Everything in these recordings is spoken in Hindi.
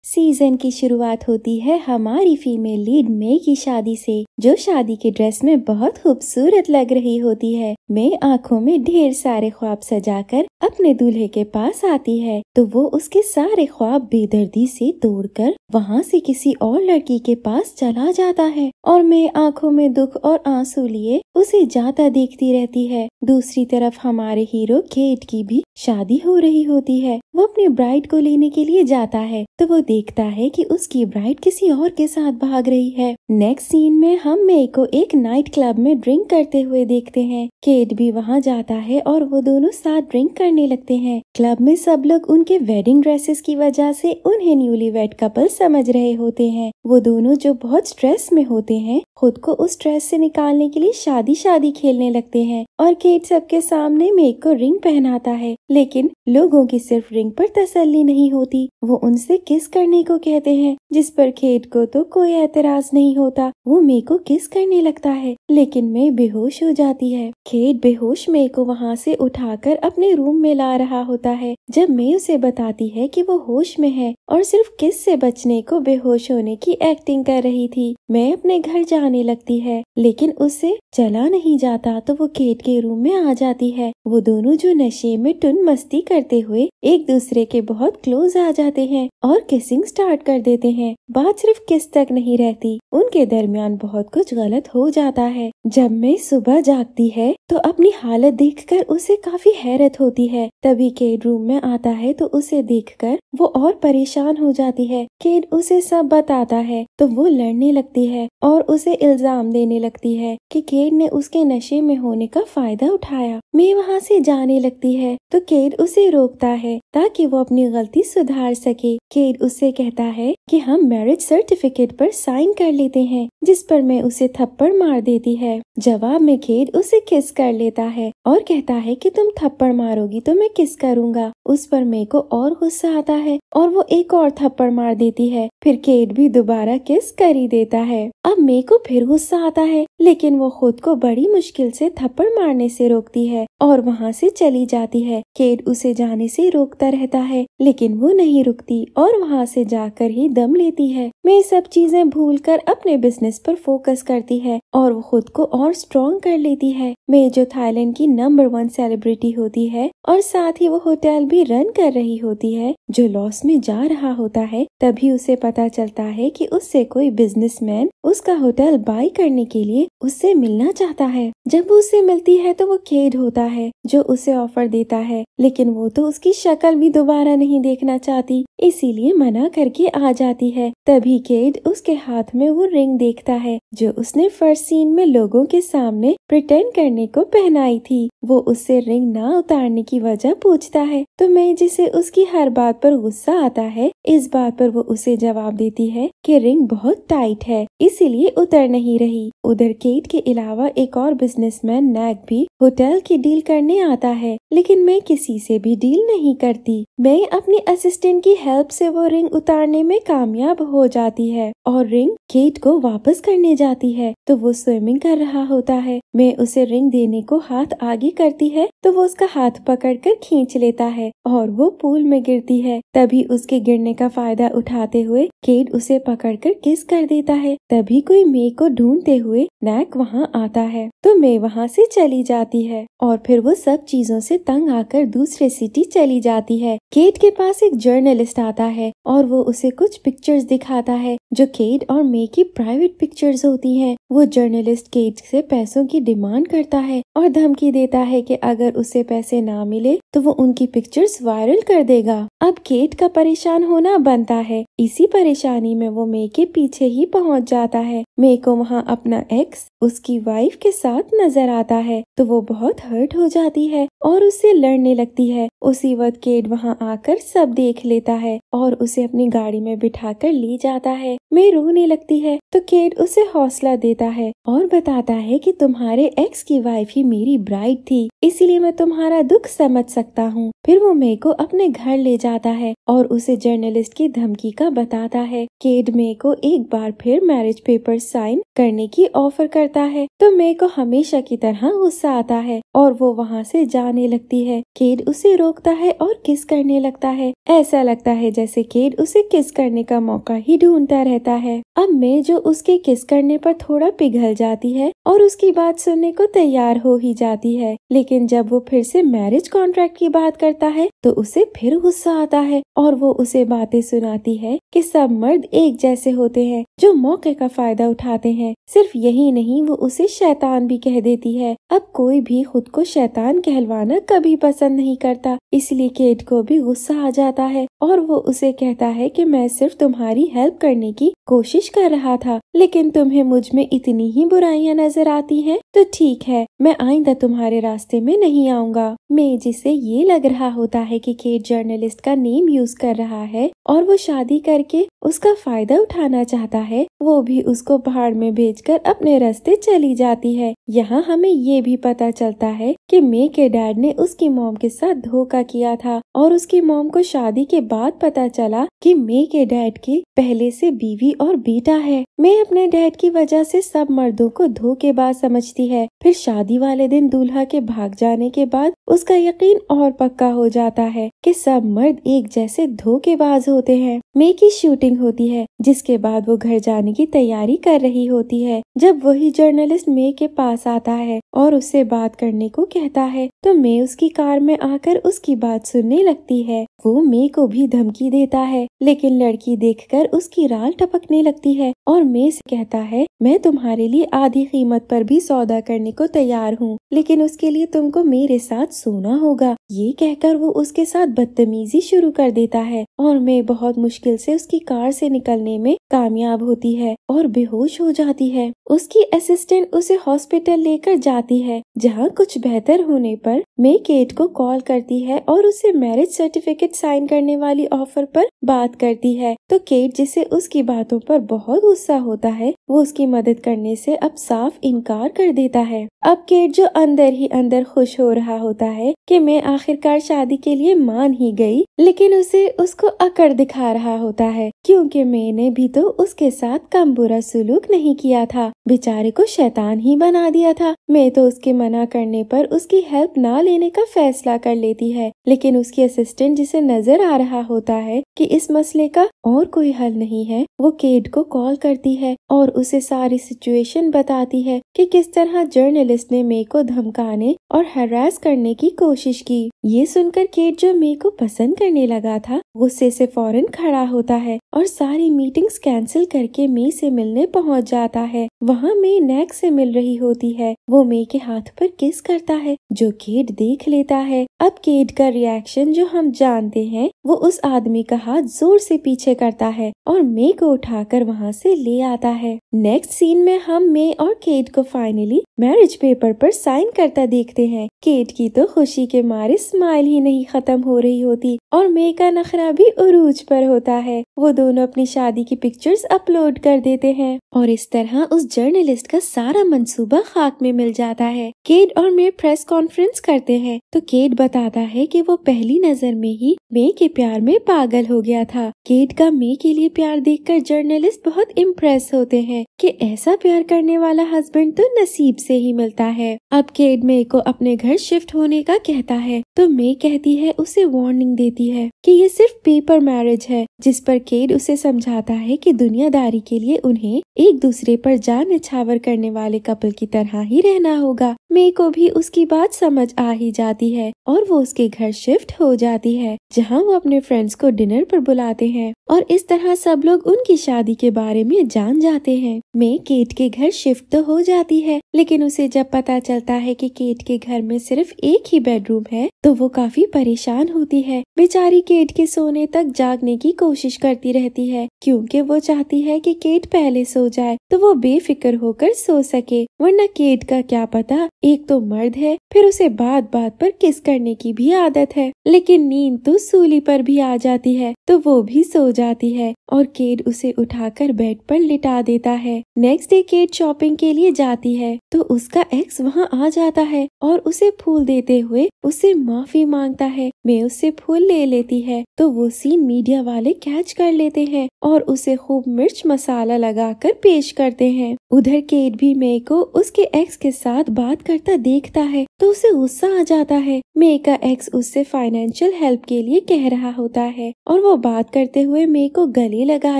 सीजन की शुरुआत होती है हमारी फीमेल लीड मे की शादी से, जो शादी के ड्रेस में बहुत खूबसूरत लग रही होती है। मे आंखों में ढेर सारे ख्वाब सजाकर अपने दूल्हे के पास आती है, तो वो उसके सारे ख्वाब बेदर्दी से तोड़कर वहाँ से किसी और लड़की के पास चला जाता है और मे आंखों में दुख और आंसू लिए उसे जाता देखती रहती है। दूसरी तरफ हमारे हीरो केट की भी शादी हो रही होती है। वो अपनी ब्राइड को लेने के लिए जाता है, तो वो देखता है कि उसकी ब्राइड किसी और के साथ भाग रही है। नेक्स्ट सीन में हम मे को एक नाइट क्लब में ड्रिंक करते हुए देखते हैं। केट भी वहाँ जाता है और वो दोनों साथ ड्रिंक करने लगते हैं। क्लब में सब लोग उनके वेडिंग ड्रेसेस की वजह से उन्हें न्यूली वेड कपल समझ रहे होते हैं। वो दोनों जो बहुत स्ट्रेस में होते हैं, खुद को उस स्ट्रेस से निकालने के लिए शादी शादी खेलने लगते हैं और केट सबके सामने मे को रिंग पहनाता है। लेकिन लोगों की सिर्फ रिंग पर तसल्ली नहीं होती, वो उनसे किस करने को कहते हैं, जिस पर केट को तो कोई एतराज नहीं होता। वो मे को किस करने लगता है, लेकिन मे बेहोश हो जाती है। केट बेहोश मे को वहाँ से उठाकर अपने रूम में ला रहा होता है, जब मे उसे बताती है कि वो होश में है और सिर्फ किस से बचने को बेहोश होने की एक्टिंग कर रही थी। मैं अपने घर जाने लगती है, लेकिन उससे चला नहीं जाता, तो वो केट के रूम में आ जाती है। वो दोनों जो नशे में टुन मस्ती करते हुए एक दूसरे के बहुत क्लोज आ जाते हैं और किसिंग स्टार्ट कर देते हैं। बात सिर्फ किस तक नहीं रहती, उनके दरमियान बहुत कुछ गलत हो जाता है। जब मैं सुबह जागती है तो अपनी हालत देखकर उसे काफी हैरत होती है। तभी केट रूम में आता है तो उसे देखकर वो और परेशान हो जाती है। केट उसे सब बताता है तो वो लड़ने लगती है और उसे इल्जाम देने लगती है कि केट ने उसके नशे में होने का फायदा उठाया। मैं वहाँ से जाने लगती है तो केट उसे रोकता है ताकि वो अपनी गलती सुधार सके। केट उससे कहता है कि हम मैरिज सर्टिफिकेट पर साइन कर लेते हैं, जिस पर मैं उसे थप्पड़ मार देती है। जवाब में केट उसे किस कर लेता है और कहता है कि तुम थप्पड़ मारोगी तो मैं किस करूँगा। उस पर मे को और गुस्सा आता है और वो एक और थप्पड़ मार देती है। फिर केट भी दोबारा किस कर ही देता है। अब मे को फिर गुस्सा आता है, लेकिन वो खुद को बड़ी मुश्किल से थप्पड़ मारने से रोकती है और वहाँ से चली जाती है। केट उसे जाने से रोकता रहता है, लेकिन वो नहीं रुकती और वहाँ से जाकर ही दम लेती है। मैं सब चीजें भूलकर अपने बिजनेस पर फोकस करती है और वो खुद को और स्ट्रॉन्ग कर लेती है। मैं जो थाईलैंड की नंबर 1 सेलिब्रिटी होती है और साथ ही वो होटल भी रन कर रही होती है जो लॉस में जा रहा होता है, तभी उसे पता चलता है कि उससे कोई बिजनेसमैन उसका होटल बाय करने के लिए उससे मिलना चाहता है। जब वो उससे मिलती है तो वो केट होता है जो उसे ऑफर देता है, लेकिन वो तो उसकी शक्ल भी दोबारा नहीं देखना चाहती, इसीलिए मना करके आ जाती है। तभी केट उसके हाथ में वो रिंग देखता है जो उसने फर्स्ट सीन में लोगों के सामने प्रिटेंड करने को पहनाई थी। वो उससे रिंग ना उतारने की वजह पूछता है, तो मैं जिसे उसकी हर बात पर गुस्सा आता है, इस बात पर वो उसे जवाब देती है कि रिंग बहुत टाइट है, इसीलिए उतर नहीं रही। उधर केट के अलावा एक और बिजनेसमैन नैक भी होटल की डील करने आता है, लेकिन मैं किसी से भी डील नहीं करती। मैं अपनी असिस्टेंट की हेल्प से वो रिंग उतारने में कामयाब हो जाती है और रिंग केट को वापस करने जाती है, तो वो स्विमिंग कर रहा होता है। मैं उसे रिंग देने को हाथ आगे करती है तो वो उसका हाथ पकड़कर खींच लेता है और वो पूल में गिरती है। तभी उसके गिरने का फायदा उठाते हुए केट उसे पकड़कर किस कर देता है। तभी कोई मे को ढूंढते हुए नैक वहाँ आता है, तो मे वहाँ से चली जाती है और फिर वो सब चीजों से तंग आकर दूसरे सिटी चली जाती है। केट के पास एक जर्नलिस्ट आता है और वो उसे कुछ पिक्चर्स दिखाता है जो केट और मे की प्राइवेट पिक्चर्स होती हैं। वो जर्नलिस्ट केट से पैसों की डिमांड करता है और धमकी देता है कि अगर उसे पैसे ना मिले तो वो उनकी पिक्चर्स वायरल कर देगा। अब केट का परेशान होना बनता है। इसी परेशानी में वो मे के पीछे ही पहुंच जाता है। मे को वहाँ अपना एक्स उसकी वाइफ के साथ नजर आता है, तो वो बहुत हर्ट हो जाती है और उससे लड़ने लगती है। उसी वक्त केट वहाँ आकर सब देख लेता है और उसे अपनी गाड़ी में बिठाकर ले जाता है। मे रोने लगती है तो केट उसे हौसला देता है और बताता है कि तुम्हारे एक्स की वाइफ ही मेरी ब्राइड थी, इसीलिए मैं तुम्हारा दुख समझ सकता हूँ। फिर वो मे को अपने घर ले जाता है और उसे जर्नलिस्ट की धमकी का बताता है। केट मे को एक बार फिर मैरिज पेपर साइन करने की ऑफर करता करता है तो मे को हमेशा की तरह गुस्सा आता है और वो वहाँ से जाने लगती है। केट उसे रोकता है और किस करने लगता है। ऐसा लगता है जैसे केट उसे किस करने का मौका ही ढूंढता रहता है। अब मे जो उसके किस करने पर थोड़ा पिघल जाती है और उसकी बात सुनने को तैयार हो ही जाती है, लेकिन जब वो फिर से मैरिज कॉन्ट्रैक्ट की बात करता है तो उसे फिर गुस्सा आता है और वो उसे बातें सुनाती है कि सब मर्द एक जैसे होते हैं जो मौके का फायदा उठाते हैं। सिर्फ यही नहीं, वो उसे शैतान भी कह देती है। अब कोई भी खुद को शैतान कहलवाना कभी पसंद नहीं करता, इसलिए केट को भी गुस्सा आ जाता है और वो उसे कहता है कि मैं सिर्फ तुम्हारी हेल्प करने की कोशिश कर रहा था, लेकिन तुम्हें मुझ में इतनी ही बुराइयां नजर आती हैं तो ठीक है, मैं आइंदा तुम्हारे रास्ते में नहीं आऊंगा। मैं जिसे ये लग रहा होता है कि केट जर्नलिस्ट का नेम यूज कर रहा है और वो शादी करके उसका फायदा उठाना चाहता है, वो भी उसको पहाड़ में भेजकर अपने रास्ते चली जाती है। यहाँ हमें ये भी पता चलता है कि मे के डैड ने उसकी मॉम के साथ धोखा किया था और उसकी मॉम को शादी के बाद पता चला कि मे के डैड की पहले से बीवी और बेटा है। मे अपने डैड की वजह से सब मर्दों को धोखेबाज समझती है। फिर शादी वाले दिन दूल्हा के भाग जाने के बाद उसका यकीन और पक्का हो जाता है कि सब मर्द एक जैसे धोखेबाज होते हैं। मे की शूटिंग होती है, जिसके बाद वो घर जाने की तैयारी कर रही होती है। जब वही जर्नलिस्ट मे के पास आता है और उससे बात करने को कहता है तो मे उसकी कार में आकर उसकी बात सुनने लगती है। वो मे को भी धमकी देता है, लेकिन लड़की देखकर उसकी राल टपकने लगती है और मे से कहता है मैं तुम्हारे लिए आधी कीमत पर भी सौदा करने को तैयार हूँ, लेकिन उसके लिए तुमको मेरे साथ सोना होगा। ये कहकर वो उसके साथ बदतमीजी शुरू कर देता है और मे बहुत मुश्किल से उसकी कार से निकलने में कामयाब होती है और बेहोश हो जाती है। उसकी असिस्टेंट उसे हॉस्पिटल लेकर जाती है, जहाँ कुछ बेहतर होने पर मे केट को कॉल करती है और उसे मैरिज सर्टिफिकेट साइन करने वाली ऑफर पर बात करती है। तो केट, जिसे उसकी बातों पर बहुत गुस्सा होता है, वो उसकी मदद करने से अब साफ इनकार कर देता है। अब केट जो अंदर ही अंदर खुश हो रहा होता है कि मैं आखिरकार शादी के लिए मान ही गई, लेकिन उसे उसको अकड़ दिखा रहा होता है क्योंकि मैंने भी तो उसके साथ कम बुरा सलूक नहीं किया था, बेचारे को शैतान ही बना दिया था। मैं तो उसके मना करने पर उसकी हेल्प ना लेने का फैसला कर लेती है, लेकिन उसकी असिस्टेंट, जिसे नजर आ रहा होता है कि इस मसले का और कोई हल नहीं है, वो केट को कॉल करती है और उसे सारी सिचुएशन बताती है कि किस तरह जर्नलिस्ट ने मे को धमकाने और हरास करने की कोशिश की। ये सुनकर केट, जो मे को पसंद करने लगा था, गुस्से से फौरन खड़ा होता है और सारी मीटिंग्स कैंसिल करके मे से मिलने पहुंच जाता है। वहाँ मे नेक से मिल रही होती है। वो मे के हाथ पर किस करता है, जो केट देख लेता है। अब केट का रिएक्शन जो हम जानते हैं, वो उस आदमी का हाथ जोर से पीछे करता है और मे को उठाकर वहाँ से ले आता है। नेक्स्ट सीन में हम मे और केट को फाइनली मैरिज पेपर पर साइन करता देखते हैं। केट की तो खुशी के मारे स्माइल ही नहीं खत्म हो रही होती और मे का नखरा भी उरूज पर होता है। वो दोनों अपनी शादी की पिक्चर्स अपलोड कर देते हैं और इस तरह उस जर्नलिस्ट का सारा मंसूबा खाक में मिल जाता है। केट और मे प्रेस कॉन्फ्रेंस करते हैं तो केट बताता है कि वो पहली नजर में ही मे के प्यार में पागल हो गया था। केट का मे के लिए प्यार देखकर जर्नलिस्ट बहुत इम्प्रेस होते हैं कि ऐसा प्यार करने वाला हस्बैंड तो नसीब से ही मिलता है। अब केट मे को अपने घर शिफ्ट होने का कहता है तो मे कहती है, उसे वार्निंग देती है कि ये सिर्फ पेपर मैरिज है, जिस पर केट उसे समझाता है कि दुनियादारी के लिए उन्हें एक दूसरे पर जान निछावर करने वाले कपल की तरह ही रहना होगा। मे को भी उसकी बात समझ आ ही जाती है और वो उसके घर शिफ्ट हो जाती है, जहाँ वो अपने फ्रेंड्स को डिनर पर बुलाते हैं और इस तरह सब लोग उनकी शादी के बारे में जान जाते हैं। मे केट के घर शिफ्ट तो हो जाती है, लेकिन उसे जब पता चलता है कि केट के घर में सिर्फ एक ही बेडरूम है तो वो काफी परेशान होती है। बेचारी केट के सोने तक जागने की कोशिश करती रहती है क्योंकि वो चाहती है कि केट पहले सो जाए तो वो बेफिक्र होकर सो सके, वरना केट का क्या पता, एक तो मर्द है, फिर उसे बात बात पर किस करने की भी आदत है, लेकिन नींद तो सूली पर भी आ जाती है तो वो भी सो जाती है और केट उसे उठाकर बेड पर लिटा देता है। नेक्स्ट डे केट शॉपिंग के लिए जाती है तो उसका एक्स वहाँ आ जाता है और उसे फूल देते हुए उससे माफी मांगता है। मे उससे फूल ले लेती है तो वो सीन मीडिया वाले कैच कर लेते हैं और उसे खूब मिर्च मसाला लगाकर पेश करते हैं। उधर केट भी मे को उसके एक्स के साथ बात करता देखता है तो उसे गुस्सा आ जाता है। मे का एक्स उससे फाइनेंशियल हेल्प के लिए कह रहा होता है और वो बात करते हुए मे को गले लगा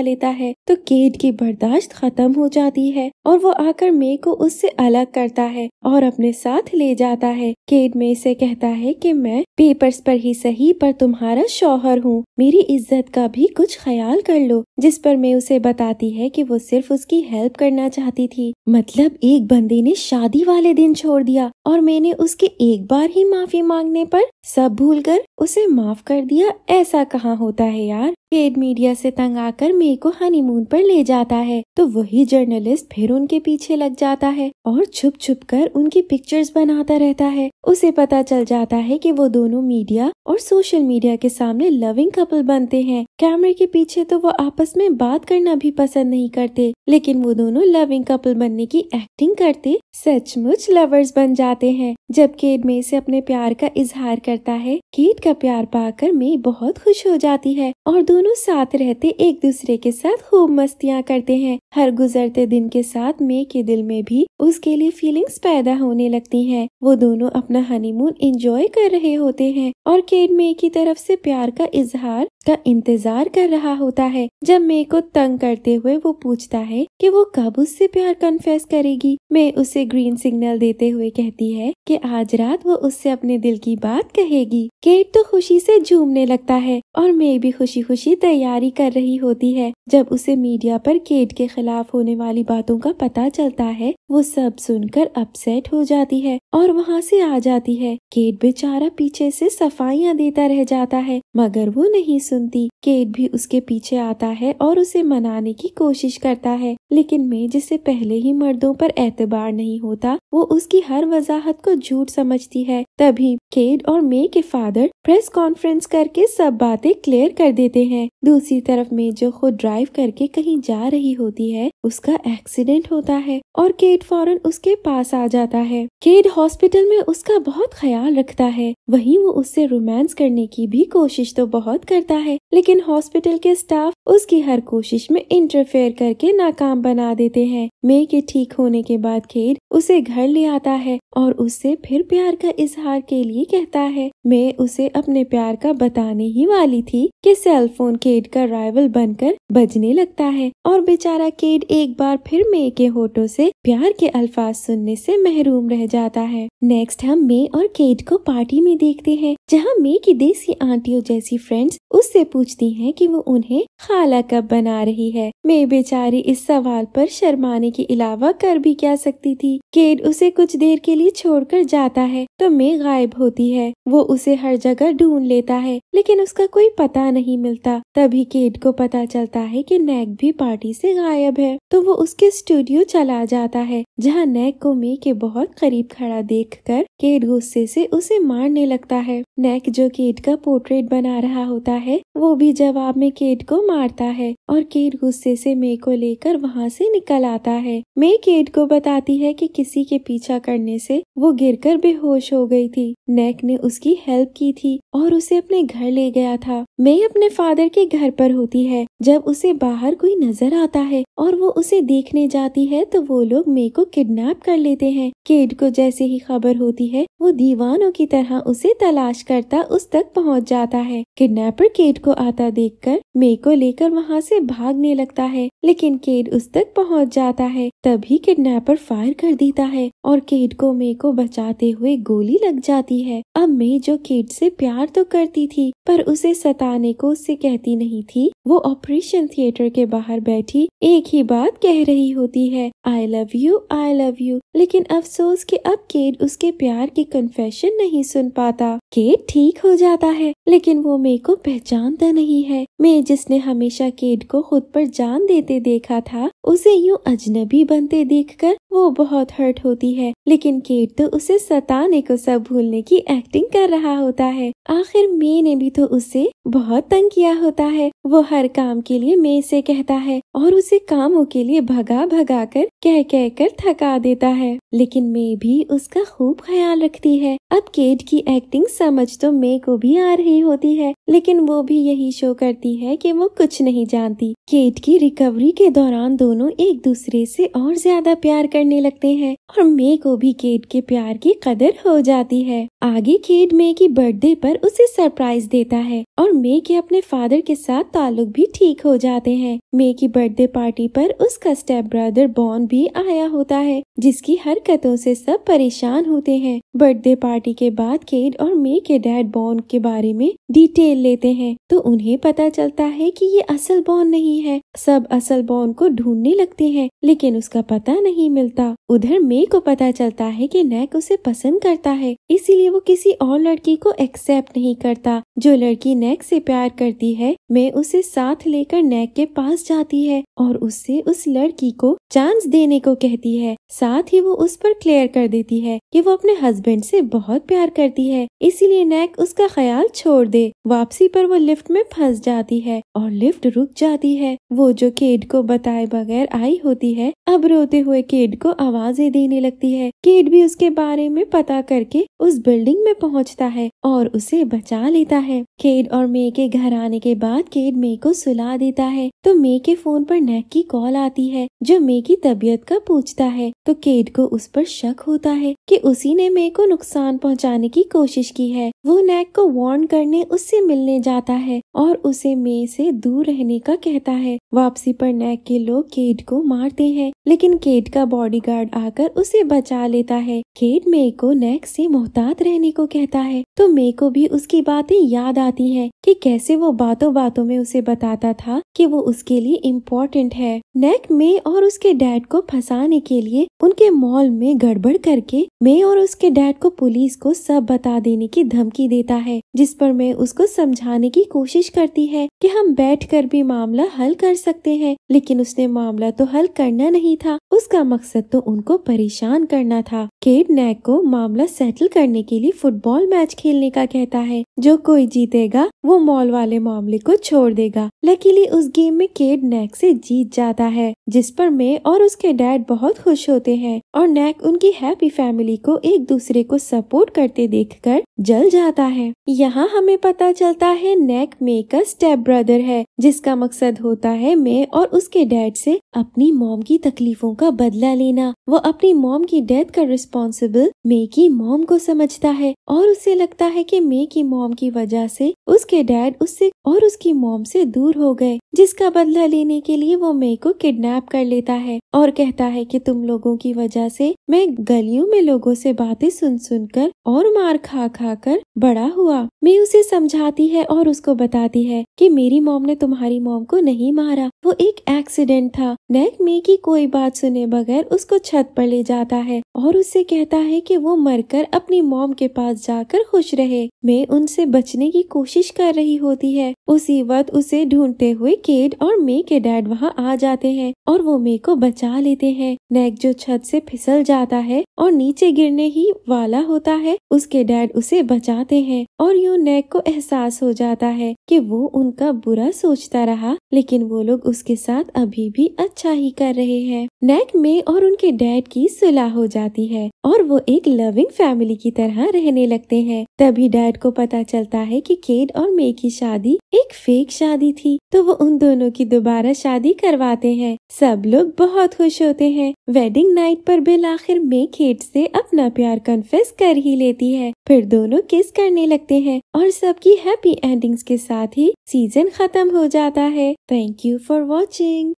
लेता है तो केट की बर्दाश्त खत्म हो जाती है और वो आकर मे को उससे अलग करता है और अपने साथ ले जाता है। केट मे से कहता है कि मैं पेपर्स पर ही सही पर तुम्हारा शौहर हूँ, मेरी इज्जत का भी कुछ ख्याल कर लो। जिस पर मैं उसे बताती है कि वो सिर्फ उसकी हेल्प करना चाहती थी। मतलब एक बंदे ने शादी वाले दिन छोड़ दिया और मैंने उसके एक बार ही माफी मांगने पर सब भूलकर उसे माफ कर दिया। ऐसा कहाँ होता है यार। केट मीडिया से तंग आकर मे को हनीमून पर ले जाता है तो वही जर्नलिस्ट फिर उनके पीछे लग जाता है और छुप छुप कर उनकी पिक्चर्स बनाता रहता है। उसे पता चल जाता है कि वो दोनों मीडिया और सोशल मीडिया के सामने लविंग कपल बनते हैं। कैमरे के पीछे तो वो आपस में बात करना भी पसंद नहीं करते, लेकिन वो दोनों लविंग कपल बनने की एक्टिंग करते सचमुच लवर्स बन जाते हैं। जब केट मे से अपने प्यार का इजहार करता है, केट का प्यार पाकर मे बहुत खुश हो जाती है और दोनों साथ रहते एक दूसरे के साथ खूब मस्तियाँ करते हैं। हर गुजरते दिन के साथ मे के दिल में भी उसके लिए फीलिंग्स पैदा होने लगती हैं। वो दोनों अपना हनीमून एंजॉय कर रहे होते हैं और केट मे की तरफ से प्यार का इजहार का इंतजार कर रहा होता है। जब मे को तंग करते हुए वो पूछता है कि वो कब उससे प्यार कन्फेस करेगी, मे उसे ग्रीन सिग्नल देते हुए कहती है कि आज रात वो उससे अपने दिल की बात कहेगी। केट तो खुशी से झूमने लगता है और मे भी खुशी खुशी तैयारी कर रही होती है। जब उसे मीडिया पर केट के खिलाफ होने वाली बातों का पता चलता है, वो सब सुनकर अपसेट हो जाती है और वहाँ से आ जाती है। केट बेचारा पीछे से सफाइयाँ देता रह जाता है मगर वो नहीं सुनती। केट भी उसके पीछे आता है और उसे मनाने की कोशिश करता है, लेकिन मे जिसे पहले ही मर्दों पर एतबार नहीं होता, वो उसकी हर वजाहत को झूठ समझती है। तभी केट और मे के फादर प्रेस कॉन्फ्रेंस करके सब बातें क्लियर कर देते हैं। दूसरी तरफ मे जो खुद ड्राइव करके कहीं जा रही होती है, उसका एक्सीडेंट होता है और केट फौरन उसके पास आ जाता है। केट हॉस्पिटल में उसका बहुत ख्याल रखता है, वहीं वो उससे रोमांस करने की भी कोशिश तो बहुत करता है, लेकिन हॉस्पिटल के स्टाफ उसकी हर कोशिश में इंटरफेयर करके नाकाम बना देते हैं। मे के ठीक होने के बाद केट उसे घर ले आता है और उससे फिर प्यार का इजहार के लिए कहता है। मे उसे अपने प्यार का बताने ही वाली थी कि सेल फोन केट का राइवल बनकर बजने लगता है और बेचारा केट एक बार फिर मे के होठों से प्यार के अल्फाज सुनने से महरूम रह जाता है। नेक्स्ट हम मे और केट को पार्टी में देखते हैं, जहाँ मे की देसी आंटियों जैसी फ्रेंड्स उससे पूछती हैं कि वो उन्हें खाला कब बना रही है। मे बेचारी इस सवाल पर शर्माने के अलावा कर भी क्या सकती थी। केट उसे कुछ देर के लिए छोड़कर जाता है तो मे गायब होती है। वो उसे हर जगह ढूंढ लेता है लेकिन उसका कोई पता नहीं मिलता। तभी केट को पता चलता है कि नैक भी पार्टी से गायब है, तो वो उसके स्टूडियो चला जाता है, जहाँ नैक को मे के बहुत करीब खड़ा देखकर केट गुस्से से उसे मारने लगता है। नैक जो केट का पोर्ट्रेट बना रहा होता है, वो भी जवाब में केट को मारता है और केट गुस्से से मे को लेकर वहाँ से निकल आता है। मे केट को बताती है कि किसी के पीछा करने से वो गिरकर बेहोश हो गई थी। नैक ने उसकी हेल्प की थी और उसे अपने घर ले गया था। मे अपने फादर के घर पर होती है जब उसे बाहर कोई नजर आता है और वो उसे देखने जाती है तो वो लोग मे को किडनैप कर लेते हैं। केट को जैसे ही खबर होती है, वो दीवानों की तरह उसे तलाश करता उस तक पहुंच जाता है। किडनैपर केट को आता देखकर मे को लेकर वहां से भागने लगता है, लेकिन केट उस तक पहुंच जाता है। तभी किडनैपर फायर कर देता है और केट को मे को बचाते हुए गोली लग जाती है। अब मे जो केट से प्यार तो करती थी पर उसे सताने को उससे कहती नहीं थी, वो ऑपरेशन थिएटर के बाहर बैठी एक ही बात कह रही होती है, I love you, I love you. लेकिन अफसोस कि अब केट उसके प्यार की कन्फेशन नहीं सुन पाता। केट ठीक हो जाता है लेकिन वो मे को पहचानता नहीं है। मे जिसने हमेशा केट को खुद पर जान देते देखा था, उसे यूं अजनबी बनते देखकर वो बहुत हर्ट होती है, लेकिन केट तो उसे सताने को सब भूलने की एक्टिंग कर रहा होता है। आखिर मे ने भी तो उसे बहुत तंग किया होता है। वो हर काम के लिए मे से कहता है और उसे कामों के लिए भगा भगा कर कह कर थका देता है, लेकिन मे भी उसका खूब ख्याल रखती है। अब केट की एक्टिंग समझ तो मे को भी आ रही होती है, लेकिन वो भी यही शो करती है कि वो कुछ नहीं जानती। केट की रिकवरी के दौरान दोनों एक दूसरे से और ज्यादा प्यार करने लगते हैं और मे को भी केट के प्यार की कदर हो जाती है। आगे केट मे की बर्थडे पर उसे सरप्राइज देता है और मे के अपने फादर के साथ ताल्लुक भी ठीक हो जाते हैं। मे की बर्थडे पार्टी पर उसका स्टेप ब्रदर बॉन भी आया होता है, जिसकी हरकतों से सब परेशान होते हैं। बर्थडे पार्टी के बाद केट और मे के डैड बॉन के बारे में डिटेल लेते हैं, तो उन्हें पता चलता है कि ये असल बॉन नहीं है। सब असल बॉन को ढूंढने लगते हैं, लेकिन उसका पता नहीं मिलता। उधर मे को पता चलता है कि नैक उसे पसंद करता है, इसीलिए वो किसी और लड़की को एक्सेप्ट नहीं करता। जो लड़की नैक से प्यार करती है, मे उसे साथ लेकर नैक के पास जाती है और उससे उस लड़की को चांस देने को कहती है। साथ ही वो उस पर क्लियर कर देती है कि वो अपने हस्बैंड से बहुत प्यार करती है, इसीलिए नैक उसका ख्याल छोड़ दे। वापसी पर वो लिफ्ट में फंस जाती है और लिफ्ट रुक जाती है। वो जो केट को बताए बगैर आई होती है, अब रोते हुए केट को आवाजें देने लगती है। केट भी उसके बारे में पता करके उस बिल्डिंग में पहुंचता है और उसे बचा लेता है। केट और मे के घर आने के बाद केट मे को सुला देता है, तो मे के फोन पर नैक की कॉल आती है जो मे की तबीयत का पूछता है। तो केट को उस पर शक होता है कि उसी ने मे को नुकसान पहुंचाने की कोशिश की है। वो नैक को वार्न करने उससे मिलने जाता है और उसे मे से दूर रहने का कहता है। वापसी पर नैक के लोग केट को मारते हैं, लेकिन केट का बॉडीगार्ड आकर उसे बचा लेता है। केट मे को नैक से मोहतात रहने को कहता है, तो मे को भी उसकी बातें याद आती हैं कि कैसे वो बातों बातों में उसे बताता था कि वो उसके लिए इम्पोर्टेंट है। नैक मे और उसके डैड को फंसाने के लिए उनके मॉल में गड़बड़ करके मे और उसके डैड को पुलिस को सब बता देने की धमकी देता है, जिस पर मे उसको समझाने की कोशिश करती है कि हम बैठकर भी मामला हल कर सकते हैं, लेकिन उसने मामला तो हल करना नहीं था, उसका मकसद तो उनको परेशान करना था। केट नैक को मामला सेटल करने के लिए फुटबॉल मैच खेलने का कहता है। जो कोई जीतेगा वो मॉल वाले मामले को छोड़ देगा। लकीली उस गेम में केट नैक से जीत जाता है, जिस पर मे और उसके डैड बहुत खुश होते हैं और नैक उनकी हैप्पी फैमिली को एक दूसरे को सपोर्ट करते देखकर जल जाता है। यहाँ हमें पता चलता है नैक मे का स्टेप ब्रदर है, जिसका मकसद होता है मे और उसके डैड से अपनी मॉम की तकलीफों का बदला लेना। वो अपनी मॉम की डेथ का रिस्पॉन्सिबल मे की मॉम को समझता है और उसे लगता है कि मे की मॉम की वजह से उसके डैड उससे और उसकी मॉम से दूर हो गए, जिसका बदला लेने के लिए वो मे को किडनैप कर लेता है और कहता है कि तुम लोगों की वजह से मैं गलियों में लोगों से बातें सुन सुनकर और मार खा खा कर बड़ा हुआ। मे उसे समझाती है और उसको बताती है कि मेरी मॉम ने तुम्हारी मॉम को नहीं मारा, वो एक एक्सीडेंट था। नैक मे की कोई बात सुने बगैर उसको छत पर ले जाता है और उससे कहता है कि वो मरकर अपनी मॉम के पास जाकर खुश रहे। मे उनसे बचने की कोशिश कर रही होती है। उसी वक्त उसे ढूंढते हुए केट और मे के डैड वहाँ आ जाते हैं और वो मे को बचा लेते हैं। नैक जो छत से फिसल जाता है और नीचे गिरने ही वाला होता है, उसके डैड उसे बचाते हैं और यूं नैक को एहसास हो जाता है कि वो उनका बुरा सोचता रहा, लेकिन वो लोग उसके साथ अभी भी अच्छा ही कर रहे हैं। नैक मे और उनके डैड की सुलह हो जाती है और वो एक लविंग फैमिली की तरह रहने लगते हैं। तभी डैड को पता चलता है कि केट और मे की शादी एक फेक शादी थी, तो वो उन दोनों की दोबारा शादी करवाते हैं। सब लोग बहुत खुश होते हैं। वेडिंग नाइट पर बिल आखिर मे केट से अपना प्यार कन्फेस कर ही लेती है। फिर दोनों किस करने लगते हैं और सबकी हैप्पी एंडिंग्स के साथ ही सीजन खत्म हो जाता है। Thank you for watching.